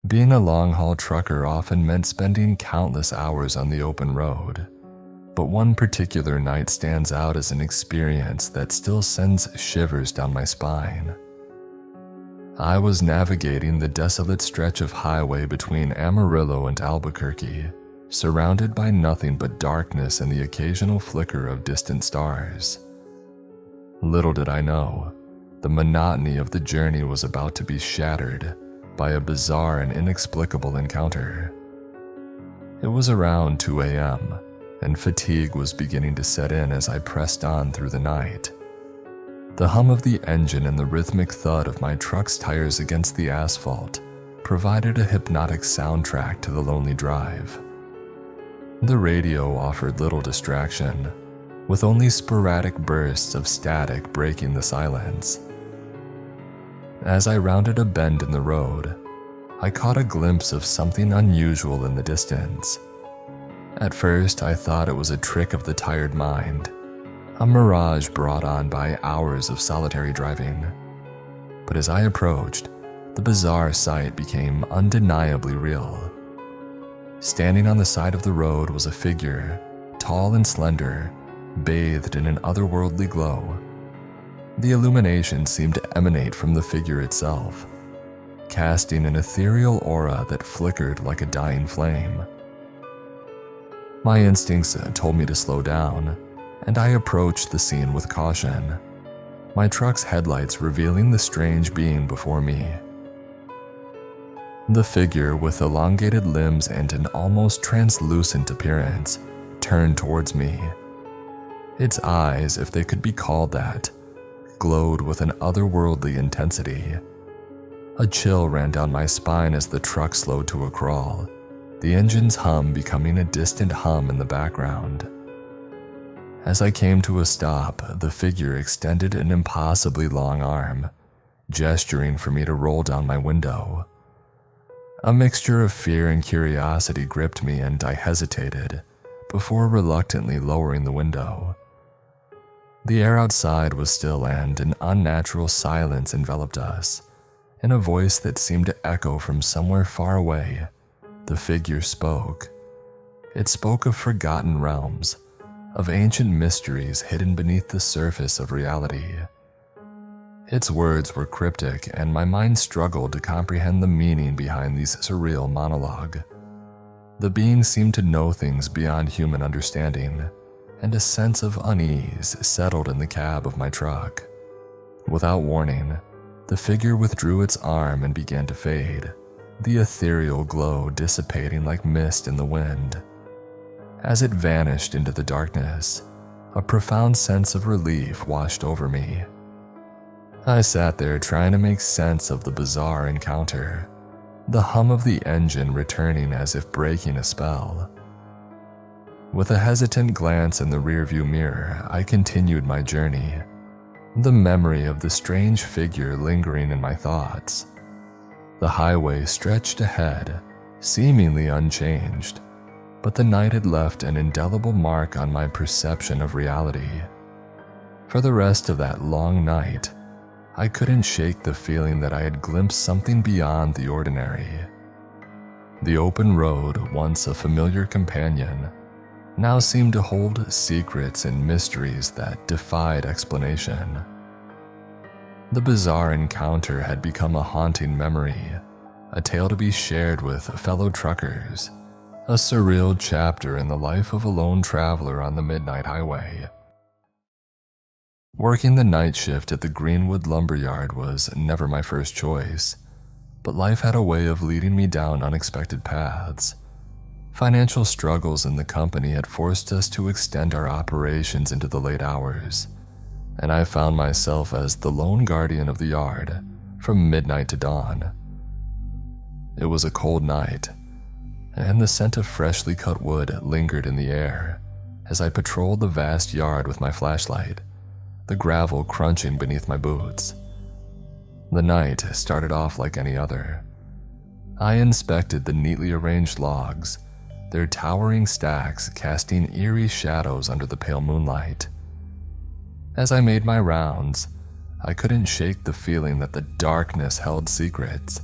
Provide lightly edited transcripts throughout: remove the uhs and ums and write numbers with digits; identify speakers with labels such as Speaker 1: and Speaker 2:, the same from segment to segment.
Speaker 1: Being a long-haul trucker often meant spending countless hours on the open road, but one particular night stands out as an experience that still sends shivers down my spine. I was navigating the desolate stretch of highway between Amarillo and Albuquerque, surrounded by nothing but darkness and the occasional flicker of distant stars. Little did I know, the monotony of the journey was about to be shattered by a bizarre and inexplicable encounter. It was around 2 a.m., and fatigue was beginning to set in as I pressed on through the night. The hum of the engine and the rhythmic thud of my truck's tires against the asphalt provided a hypnotic soundtrack to the lonely drive. The radio offered little distraction, with only sporadic bursts of static breaking the silence. As I rounded a bend in the road, I caught a glimpse of something unusual in the distance. At first, I thought it was a trick of the tired mind, a mirage brought on by hours of solitary driving. But as I approached, the bizarre sight became undeniably real. Standing on the side of the road was a figure, tall and slender, bathed in an otherworldly glow. The illumination seemed to emanate from the figure itself, casting an ethereal aura that flickered like a dying flame. My instincts told me to slow down, and I approached the scene with caution, my truck's headlights revealing the strange being before me. The figure, with elongated limbs and an almost translucent appearance, turned towards me. Its eyes, if they could be called that, glowed with an otherworldly intensity. A chill ran down my spine as the truck slowed to a crawl, the engine's hum becoming a distant hum in the background. As I came to a stop, the figure extended an impossibly long arm, gesturing for me to roll down my window. A mixture of fear and curiosity gripped me, and I hesitated before reluctantly lowering the window. The air outside was still, and an unnatural silence enveloped us. In a voice that seemed to echo from somewhere far away, the figure spoke. It spoke of forgotten realms, of ancient mysteries hidden beneath the surface of reality. Its words were cryptic, and my mind struggled to comprehend the meaning behind these surreal monologue. The being seemed to know things beyond human understanding, and a sense of unease settled in the cab of my truck. Without warning, the figure withdrew its arm and began to fade, the ethereal glow dissipating like mist in the wind. As it vanished into the darkness, a profound sense of relief washed over me. I sat there trying to make sense of the bizarre encounter, the hum of the engine returning as if breaking a spell. With a hesitant glance in the rearview mirror, I continued my journey, the memory of the strange figure lingering in my thoughts. The highway stretched ahead, seemingly unchanged, but the night had left an indelible mark on my perception of reality. For the rest of that long night, I couldn't shake the feeling that I had glimpsed something beyond the ordinary. The open road, once a familiar companion, now seemed to hold secrets and mysteries that defied explanation. The bizarre encounter had become a haunting memory, a tale to be shared with fellow truckers, a surreal chapter in the life of a lone traveler on the midnight highway. Working the night shift at the Greenwood lumberyard was never my first choice, but life had a way of leading me down unexpected paths. Financial struggles in the company had forced us to extend our operations into the late hours, and I found myself as the lone guardian of the yard from midnight to dawn. It was a cold night, and the scent of freshly cut wood lingered in the air as I patrolled the vast yard with my flashlight, the gravel crunching beneath my boots. The night started off like any other. I inspected the neatly arranged logs, their towering stacks casting eerie shadows under the pale moonlight. As I made my rounds, I couldn't shake the feeling that the darkness held secrets,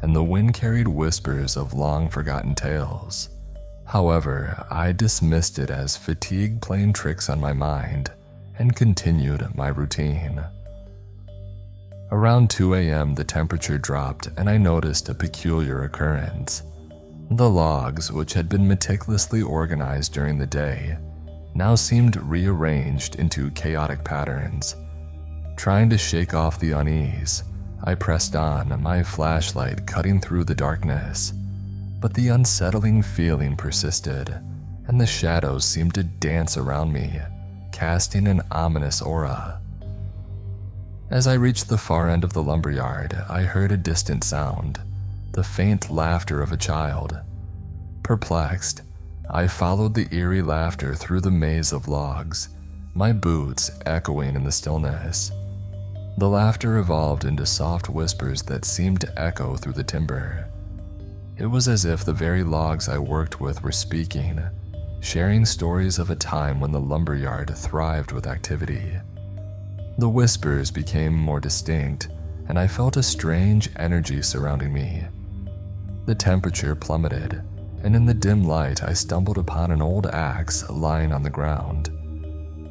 Speaker 1: and the wind carried whispers of long-forgotten tales. However, I dismissed it as fatigue playing tricks on my mind and continued my routine. Around 2 a.m., the temperature dropped and I noticed a peculiar occurrence. The logs, which had been meticulously organized during the day, now seemed rearranged into chaotic patterns. Trying to shake off the unease, I pressed on, my flashlight cutting through the darkness. But the unsettling feeling persisted, and the shadows seemed to dance around me, casting an ominous aura. As I reached the far end of the lumberyard, I heard a distant sound, the faint laughter of a child. Perplexed, I followed the eerie laughter through the maze of logs, my boots echoing in the stillness. The laughter evolved into soft whispers that seemed to echo through the timber. It was as if the very logs I worked with were speaking, sharing stories of a time when the lumberyard thrived with activity. The whispers became more distinct, and I felt a strange energy surrounding me. The temperature plummeted, and in the dim light I stumbled upon an old axe lying on the ground.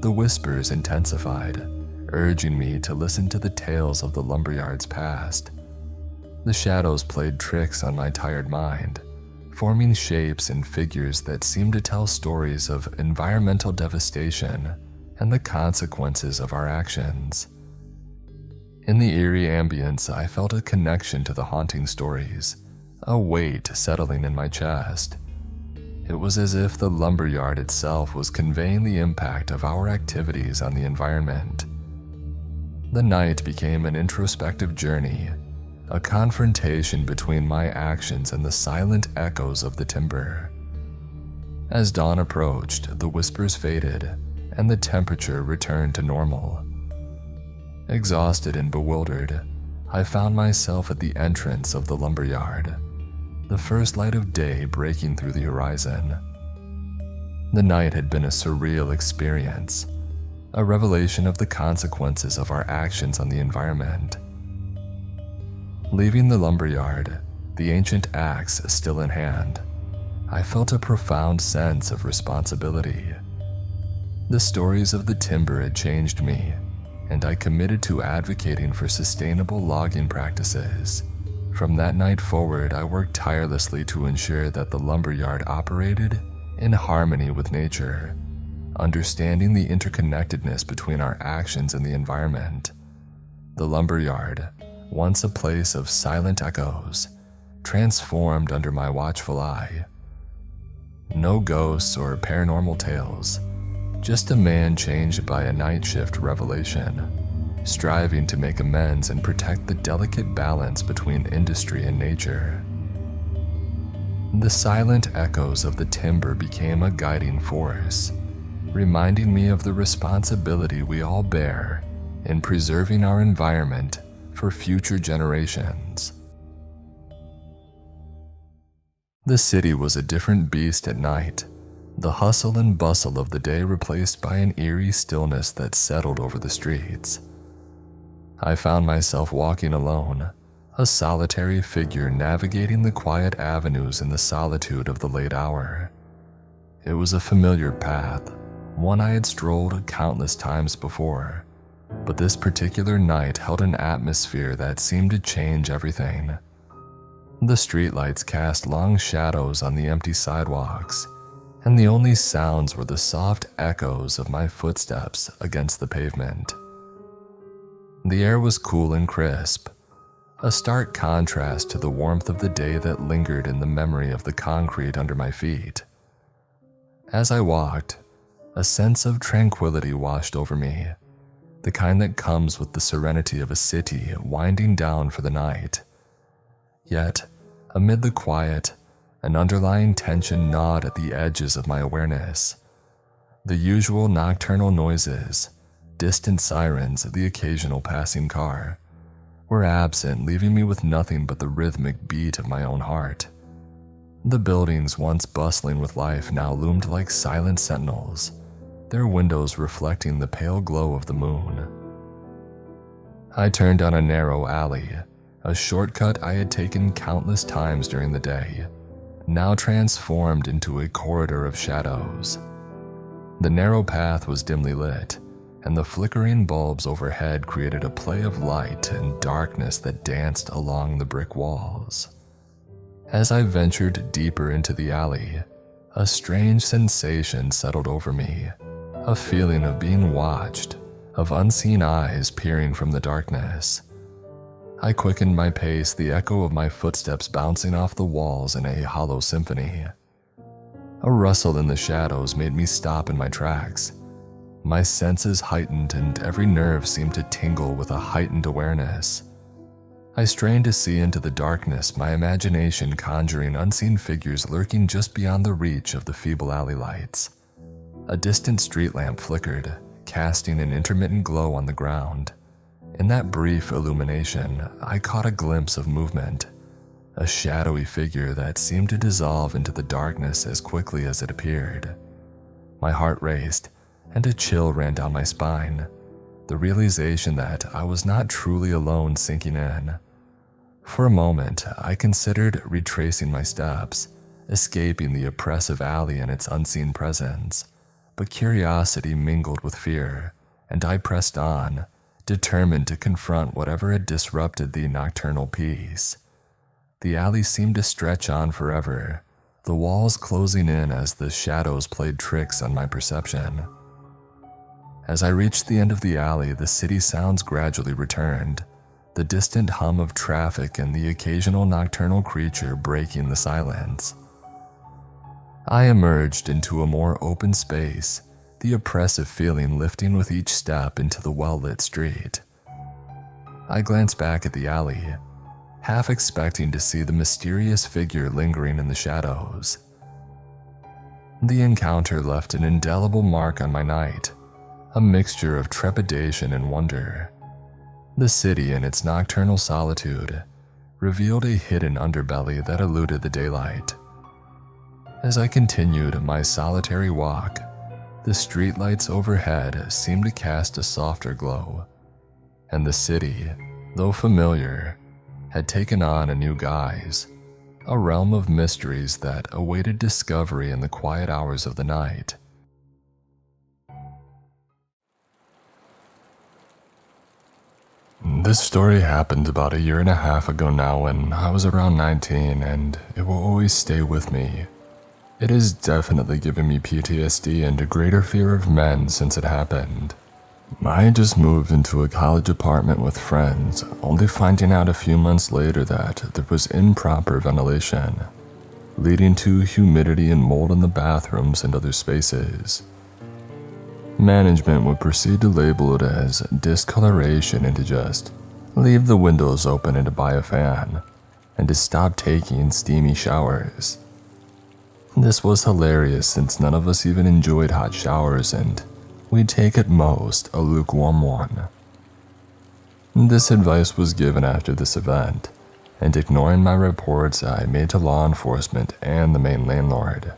Speaker 1: The whispers intensified, urging me to listen to the tales of the lumberyard's past. The shadows played tricks on my tired mind, forming shapes and figures that seemed to tell stories of environmental devastation and the consequences of our actions. In the eerie ambience, I felt a connection to the haunting stories, a weight settling in my chest. It was as if the lumberyard itself was conveying the impact of our activities on the environment. The night became an introspective journey, a confrontation between my actions and the silent echoes of the timber. As dawn approached, the whispers faded, and the temperature returned to normal. Exhausted and bewildered, I found myself at the entrance of the lumberyard, the first light of day breaking through the horizon. The night had been a surreal experience, a revelation of the consequences of our actions on the environment. Leaving the lumberyard, the ancient axe still in hand, I felt a profound sense of responsibility. The stories of the timber had changed me, and I committed to advocating for sustainable logging practices. From that night forward, I worked tirelessly to ensure that the lumberyard operated in harmony with nature, understanding the interconnectedness between our actions and the environment. The lumberyard, once a place of silent echoes, transformed under my watchful eye. No ghosts or paranormal tales, just a man changed by a night shift revelation, striving to make amends and protect the delicate balance between industry and nature. The silent echoes of the timber became a guiding force, reminding me of the responsibility we all bear in preserving our environment for future generations. The city was a different beast at night, the hustle and bustle of the day replaced by an eerie stillness that settled over the streets. I found myself walking alone, a solitary figure navigating the quiet avenues in the solitude of the late hour. It was a familiar path, one I had strolled countless times before, but this particular night held an atmosphere that seemed to change everything. The streetlights cast long shadows on the empty sidewalks, and the only sounds were the soft echoes of my footsteps against the pavement. The air was cool and crisp, a stark contrast to the warmth of the day that lingered in the memory of the concrete under my feet. As I walked, a sense of tranquility washed over me, the kind that comes with the serenity of a city winding down for the night. Yet, amid the quiet, an underlying tension gnawed at the edges of my awareness. The usual nocturnal noises, distant sirens, the occasional passing car, were absent, leaving me with nothing but the rhythmic beat of my own heart. The buildings once bustling with life now loomed like silent sentinels, their windows reflecting the pale glow of the moon. I turned down a narrow alley, a shortcut I had taken countless times during the day, now transformed into a corridor of shadows. The narrow path was dimly lit, and the flickering bulbs overhead created a play of light and darkness that danced along the brick walls. As I ventured deeper into the alley, a strange sensation settled over me, a feeling of being watched, of unseen eyes peering from the darkness. I quickened my pace, the echo of my footsteps bouncing off the walls in a hollow symphony. A rustle in the shadows made me stop in my tracks. My senses heightened and every nerve seemed to tingle with a heightened awareness. I strained to see into the darkness, my imagination conjuring unseen figures lurking just beyond the reach of the feeble alley lights. A distant street lamp flickered, casting an intermittent glow on the ground. In that brief illumination, I caught a glimpse of movement, a shadowy figure that seemed to dissolve into the darkness as quickly as it appeared. My heart raced, and a chill ran down my spine, the realization that I was not truly alone sinking in. For a moment, I considered retracing my steps, escaping the oppressive alley and its unseen presence, but curiosity mingled with fear, and I pressed on, determined to confront whatever had disrupted the nocturnal peace. The alley seemed to stretch on forever, the walls closing in as the shadows played tricks on my perception. As I reached the end of the alley, the city sounds gradually returned, the distant hum of traffic and the occasional nocturnal creature breaking the silence. I emerged into a more open space, the oppressive feeling lifting with each step into the well-lit street. I glanced back at the alley, half expecting to see the mysterious figure lingering in the shadows. The encounter left an indelible mark on my night, a mixture of trepidation and wonder. The city in its nocturnal solitude revealed a hidden underbelly that eluded the daylight. As I continued my solitary walk, the streetlights overhead seemed to cast a softer glow, and the city, though familiar, had taken on a new guise, a realm of mysteries that awaited discovery in the quiet hours of the night. This story happened about 1.5 years ago now when I was around 19, and it will always stay with me. It has definitely given me PTSD and a greater fear of men since it happened. I had just moved into a college apartment with friends, only finding out a few months later that there was improper ventilation, leading to humidity and mold in the bathrooms and other spaces. Management would proceed to label it as discoloration and to just leave the windows open and to buy a fan, and to stop taking steamy showers. This was hilarious since none of us even enjoyed hot showers and we'd take at most a lukewarm one. This advice was given after this event, and ignoring my reports I made to law enforcement and the main landlord.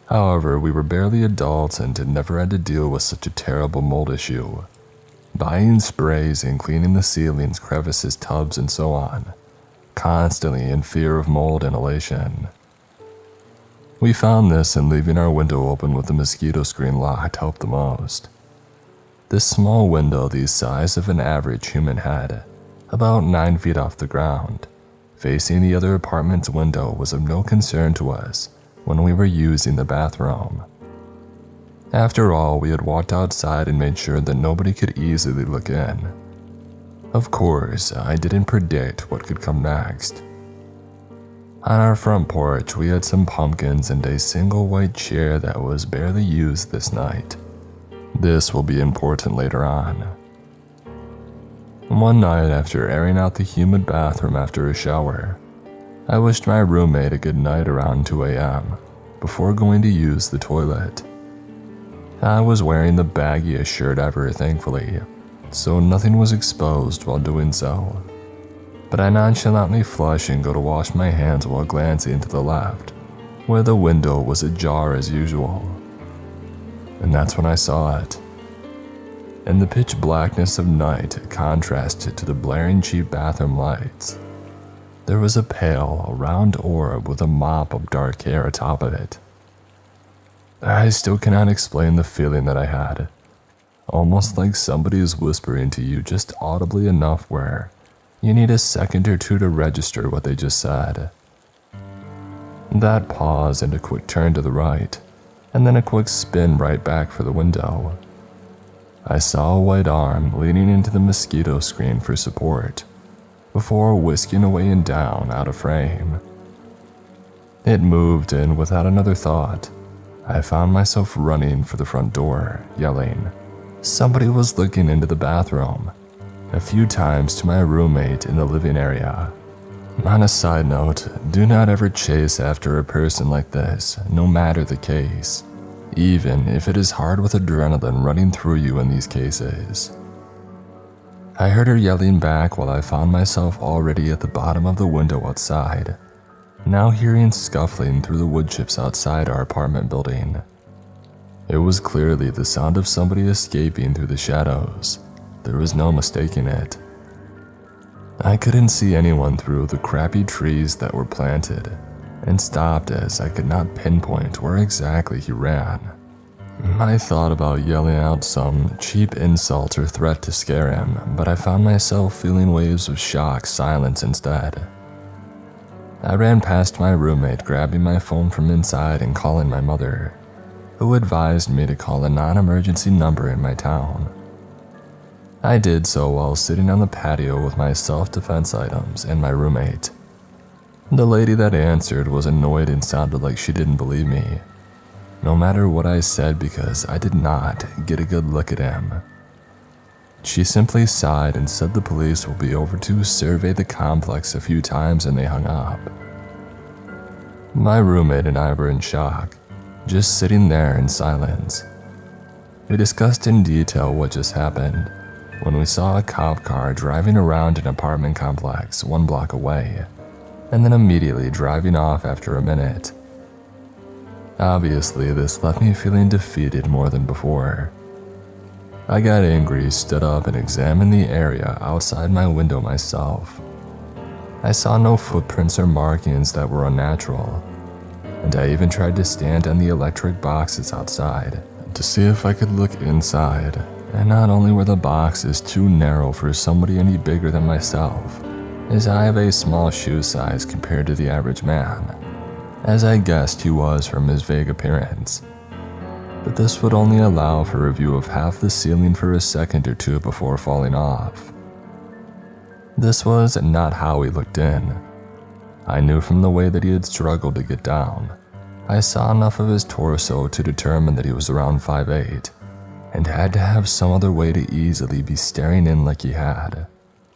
Speaker 1: However, we were barely adults and had never had to deal with such a terrible mold issue, buying sprays and cleaning the ceilings, crevices, tubs, and so on, constantly in fear of mold inhalation. We found this and leaving our window open with the mosquito screen locked helped the most. This small window, the size of an average human head, about 9 feet off the ground, facing the other apartment's window, was of no concern to us when we were using the bathroom. After all, we had walked outside and made sure that nobody could easily look in. Of course, I didn't predict what could come next. On our front porch, we had some pumpkins and a single white chair that was barely used this night. This will be important later on. One night, after airing out the humid bathroom after a shower, I wished my roommate a good night around 2 a.m. before going to use the toilet. I was wearing the baggiest shirt ever, thankfully, so nothing was exposed while doing so. But I nonchalantly flush and go to wash my hands while glancing to the left, where the window was ajar as usual. And that's when I saw it. and the pitch blackness of night contrasted to the blaring cheap bathroom lights. There was a pale, round orb with a mop of dark hair atop of it. I still cannot explain the feeling that I had, almost like somebody is whispering to you just audibly enough where you need a second or two to register what they just said. That pause and a quick turn to the right, and then a quick spin right back for the window. I saw a white arm leaning into the mosquito screen for support, before whisking away and down out of frame. It moved, and without another thought, I found myself running for the front door, yelling. Somebody was looking into the bathroom, a few times to my roommate in the living area. On a side note, do not ever chase after a person like this, no matter the case, even if it is hard with adrenaline running through you in these cases. I heard her yelling back while I found myself already at the bottom of the window outside, now hearing scuffling through the wood chips outside our apartment building. It was clearly the sound of somebody escaping through the shadows. There was no mistaking it. I couldn't see anyone through the crappy trees that were planted, and stopped as I could not pinpoint where exactly he ran. I thought about yelling out some cheap insult or threat to scare him, but I found myself feeling waves of shock silence instead. I ran past my roommate, grabbing my phone from inside and calling my mother, who advised me to call a non-emergency number in my town. I did so while sitting on the patio with my self-defense items and my roommate. The lady that answered was annoyed and sounded like she didn't believe me, no matter what I said, because I did not get a good look at him. She simply sighed and said the police will be over to survey the complex a few times, and they hung up. My roommate and I were in shock, just sitting there in silence. We discussed in detail what just happened when we saw a cop car driving around an apartment complex 1 block away, and then immediately driving off after a minute. Obviously, this left me feeling defeated more than before. I got angry, stood up, and examined the area outside my window myself. I saw no footprints or markings that were unnatural, and I even tried to stand on the electric boxes outside to see if I could look inside, and not only were the boxes too narrow for somebody any bigger than myself, as I have a small shoe size compared to the average man, as I guessed he was from his vague appearance, but this would only allow for a view of half the ceiling for a second or two before falling off. This was not how he looked in. I knew from the way that he had struggled to get down. I saw enough of his torso to determine that he was around 5'8", and had to have some other way to easily be staring in like he had.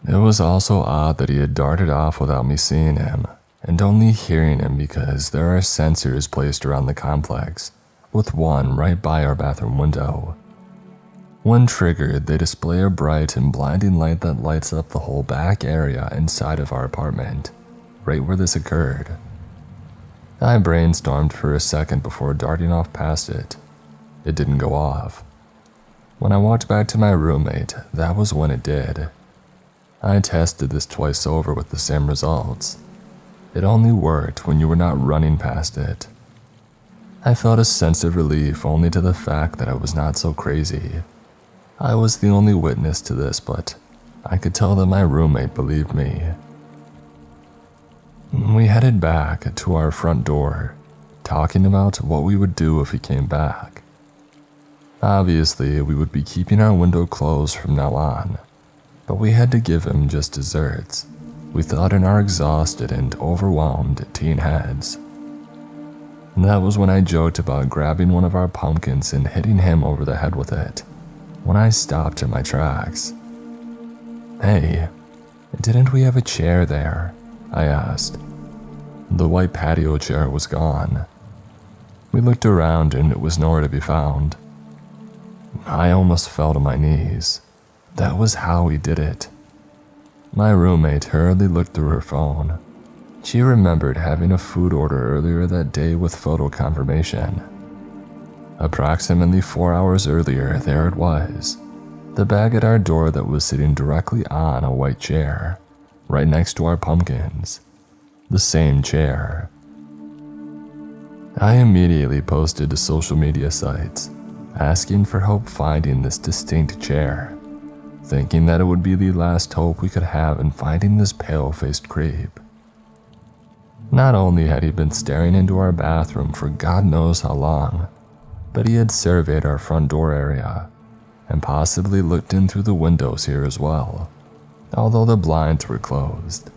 Speaker 1: It was also odd that he had darted off without me seeing him, and only hearing him, because there are sensors placed around the complex, with one right by our bathroom window. When triggered, they display a bright and blinding light that lights up the whole back area inside of our apartment, right where this occurred. I brainstormed for a second before darting off past it. It didn't go off. When I walked back to my roommate, that was when it did. I tested this twice over with the same results. It only worked when you were not running past it. I felt a sense of relief only to the fact that I was not so crazy. I was the only witness to this, but I could tell that my roommate believed me. We headed back to our front door, talking about what we would do if he came back. Obviously, we would be keeping our window closed from now on, but we had to give him just desserts, we thought in our exhausted and overwhelmed teen heads. That was when I joked about grabbing one of our pumpkins and hitting him over the head with it, when I stopped in my tracks. "Hey, didn't we have a chair there?" I asked. The white patio chair was gone. We looked around and it was nowhere to be found. I almost fell to my knees. That was how he did it. My roommate hurriedly looked through her phone. She remembered having a food order earlier that day with photo confirmation. Approximately 4 hours earlier, there it was, The bag at our door that was sitting directly on a white chair, right next to our pumpkins. The same chair. I immediately posted to social media sites, asking for help finding this distinct chair, thinking that it would be the last hope we could have in finding this pale-faced creep. Not only had he been staring into our bathroom for God knows how long, but he had surveyed our front door area and possibly looked in through the windows here as well, although the blinds were closed.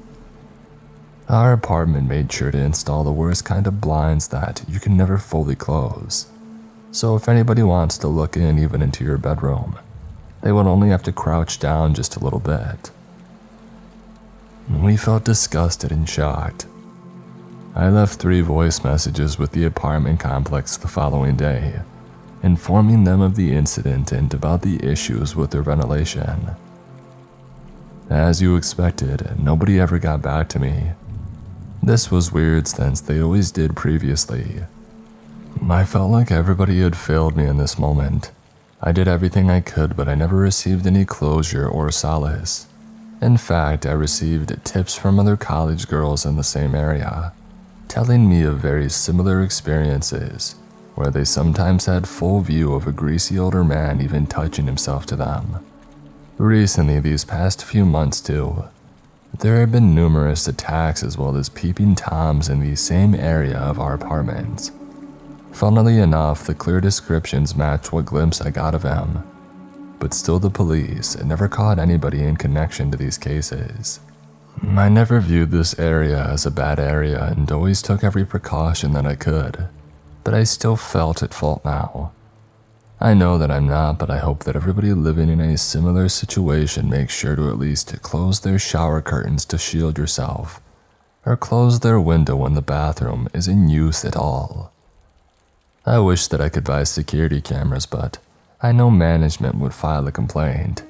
Speaker 1: Our apartment made sure to install the worst kind of blinds that you can never fully close, so if anybody wants to look in even into your bedroom, they would only have to crouch down just a little bit. We felt disgusted and shocked. I left 3 voice messages with the apartment complex the following day, informing them of the incident and about the issues with their ventilation. As you expected, nobody ever got back to me. This was weird since they always did previously. I felt like everybody had failed me in this moment. I did everything I could, but I never received any closure or solace. In fact, I received tips from other college girls in the same area, telling me of very similar experiences, where they sometimes had full view of a greasy older man even touching himself to them. Recently, these past few months too, there have been numerous attacks as well as peeping toms in the same area of our apartments. Funnily enough, the clear descriptions match what glimpse I got of him, but still the police never caught anybody in connection to these cases. I never viewed this area as a bad area and always took every precaution that I could, but I still felt at fault now. I know that I'm not, but I hope that everybody living in a similar situation makes sure to at least close their shower curtains to shield yourself, or close their window when the bathroom is in use at all. I wish that I could buy security cameras, but I know management would file a complaint.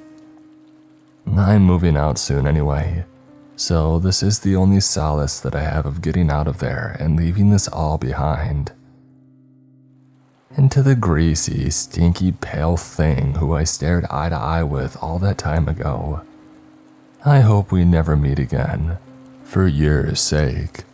Speaker 1: I'm moving out soon anyway, so this is the only solace that I have of getting out of there and leaving this all behind. And to the greasy, stinky, pale thing who I stared eye to eye with all that time ago, I hope we never meet again, for your sake.